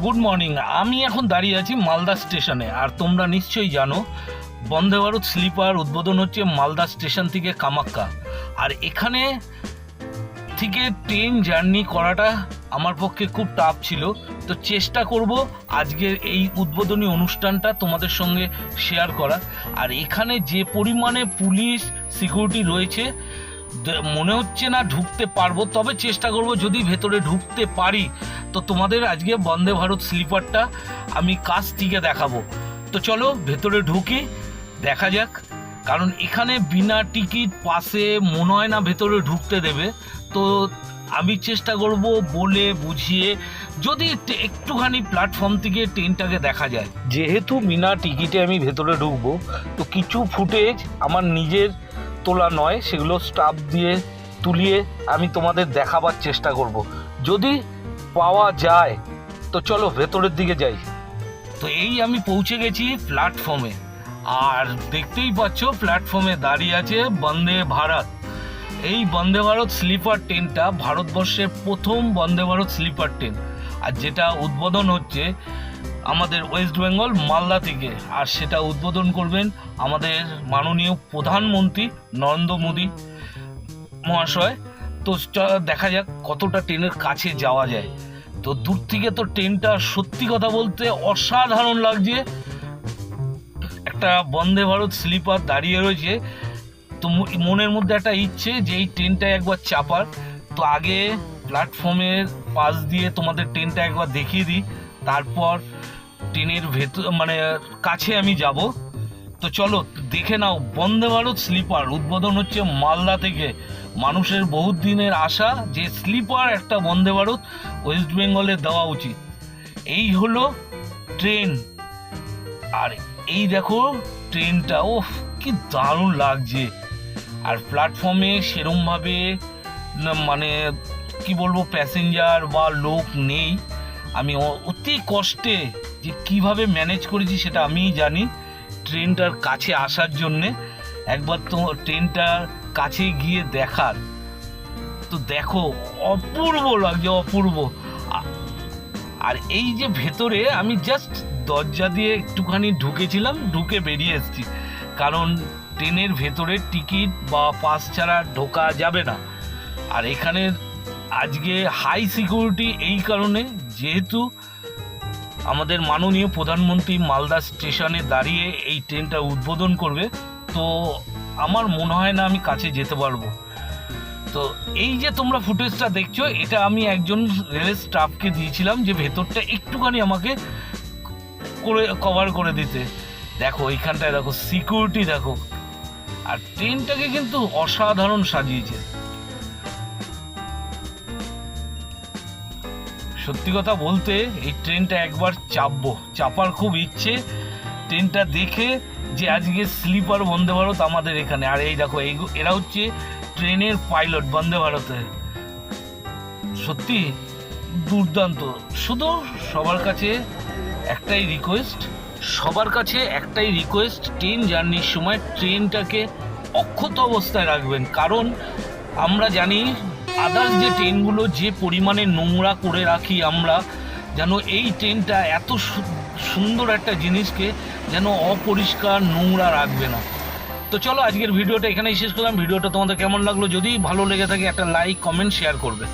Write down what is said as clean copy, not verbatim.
Good morning. আমি এখন দাঁড়িয়ে আছি মালদা স্টেশনে। আর তোমরা নিশ্চয়ই জানো বন্দে ভারত স্লিপার উদ্বোধন হচ্ছে মালদা স্টেশন থেকে কামাখ্যা। আর এখানে থেকে ট্রেন জার্নি করাটা আমার পক্ষে খুব টাফ ছিল। তো চেষ্টা করব আজকের এই উদ্বোধনী অনুষ্ঠানটা তোমাদের সঙ্গে শেয়ার করা। আর এখানে যে পরিমাণে পুলিশ সিকিউরিটি রয়েছে মনে হচ্ছে না ঢুকতে পারবো, তবে চেষ্টা করব যদি ভেতরে ঢুকতে পারি তো তোমাদের আজকে বন্দে ভারত স্লিপারটা আমি কাছ থেকে দেখাবো। তো চলো ভেতরে ঢুকি, দেখা যাক। কারণ এখানে বিনা টিকিট পাসে মনে হয় না ভেতরে ঢুকতে দেবে। তো আমি চেষ্টা করব বলে বুঝিয়ে যদি একটুখানি প্ল্যাটফর্ম থেকে ট্রেনটাকে দেখা যায়। যেহেতু বিনা টিকিটে আমি ভেতরে ঢুকবো তো কিছু ফুটেজ আমার নিজের তোলা নয়, সেগুলো স্টাফ দিয়ে তুলিয়ে আমি তোমাদের দেখাবার চেষ্টা করব। যদি পাওয়া যায় তো চলো ভেতরের দিকে যাই। তো এই আমি পৌঁছে গেছি প্ল্যাটফর্মে। আর দেখতেই পাচ্ছ প্ল্যাটফর্মে দাঁড়িয়ে আছে বন্দে ভারত। এই বন্দে ভারত স্লিপার ট্রেনটা ভারতবর্ষের প্রথম বন্দে ভারত স্লিপার ট্রেন, আর যেটা উদ্বোধন হচ্ছে আমাদের ওয়েস্ট বেঙ্গল মালদা থেকে। আর সেটা উদ্বোধন করবেন আমাদের মাননীয় প্রধানমন্ত্রী নরেন্দ্র মোদী মহাশয়। তো দেখা যাক কতটা ট্রেনের কাছে যাওয়া যায়। তো দূর থেকে তো ট্রেনটা সত্যি কথা বলতে অসাধারণ লাগছে। একটা বন্দে ভারত স্লিপার দাঁড়িয়ে রয়েছে। তো মনের মধ্যে একটা ইচ্ছে যে এই ট্রেনটায় একবার চাপার। তো আগে প্ল্যাটফর্মের পাশ দিয়ে তোমাদের ট্রেনটা একবার দেখিয়ে দিই, তারপর ট্রেনের ভেতর মানে কাছে আমি যাব। তো চলো দেখে নাও বন্দে ভারত স্লিপার উদ্বোধন হচ্ছে মালদা থেকে। মানুষের বহুত দিনের আশা যে স্লিপার একটা বন্দে ভারত ওয়েস্ট বেঙ্গলে দেওয়া উচিত। এই হলো ট্রেন। আর এই দেখো ট্রেনটা, ওফ কি দারুণ লাগছে। আর প্ল্যাটফর্মে সেরমভাবে মানে কি বলবো প্যাসেঞ্জার বা লোক নেই। আমি অতি কষ্টে যে কিভাবে ম্যানেজ করেছি সেটা আমিই জানি ট্রেনটার কাছে আসার জন্যে। একবার তো ট্রেনটার কাছে গিয়ে দেখার। তো দেখো অপূর্ব লাগছে, অপূর্ব। আর এই যে ভেতরে আমি জাস্ট দরজা দিয়ে একটুখানি ঢুকেছিলাম, ঢুকে বেরিয়ে এসেছি। কারণ ট্রেনের ভেতরে টিকিট বা পাস ছাড়া ঢোকা যাবে না। আর এখানে আজকে হাই সিকিউরিটি এই কারণে যেহেতু আমাদের মাননীয় প্রধানমন্ত্রী মালদা স্টেশনে দাঁড়িয়ে এই ট্রেনটা উদ্বোধন করবে। তো আমার মনে হয় না আমি কাছে যেতে পারবো। তো এই যে তোমরা ফুটেজটা দেখছো এটা আমি একজন রেল স্টাফকে দিয়েছিলাম যে ভেতরটা একটুখানি আমাকে করে কভার করে দিতে। দেখো এইখানটায় দেখো সিকিউরিটি দেখো। আর ট্রেনটাকে কিন্তু অসাধারণ সাজিয়েছে। সত্যি কথা বলতে এই ট্রেনটা একবার চাপার খুব ইচ্ছে। ট্রেনটা দেখে যে আজকে স্লিপার বন্দে ভারত আমাদের এখানে। আর এই দেখো এরা হচ্ছে ট্রেনের পাইলট বন্দে ভারতে। সত্যি দুর্দান্ত। শুধু সবার কাছে একটাই রিকোয়েস্ট ট্রেন জার্নির সময় ট্রেনটাকে অক্ষত অবস্থায় রাখবেন। কারণ আমরা জানি আদার্স যে ট্রেনগুলো যে পরিমাণে নোংরা করে রাখি আমরা, যেন এই ট্রেনটা এত সুন্দর একটা জিনিসকে যেন অপরিষ্কার নোংরা রাখবে না। তো চলো আজকের ভিডিওটা এখানেই শেষ করলাম। ভিডিওটা তোমাদের কেমন লাগলো যদি ভালো লেগে থাকে একটা লাইক কমেন্ট শেয়ার করবে।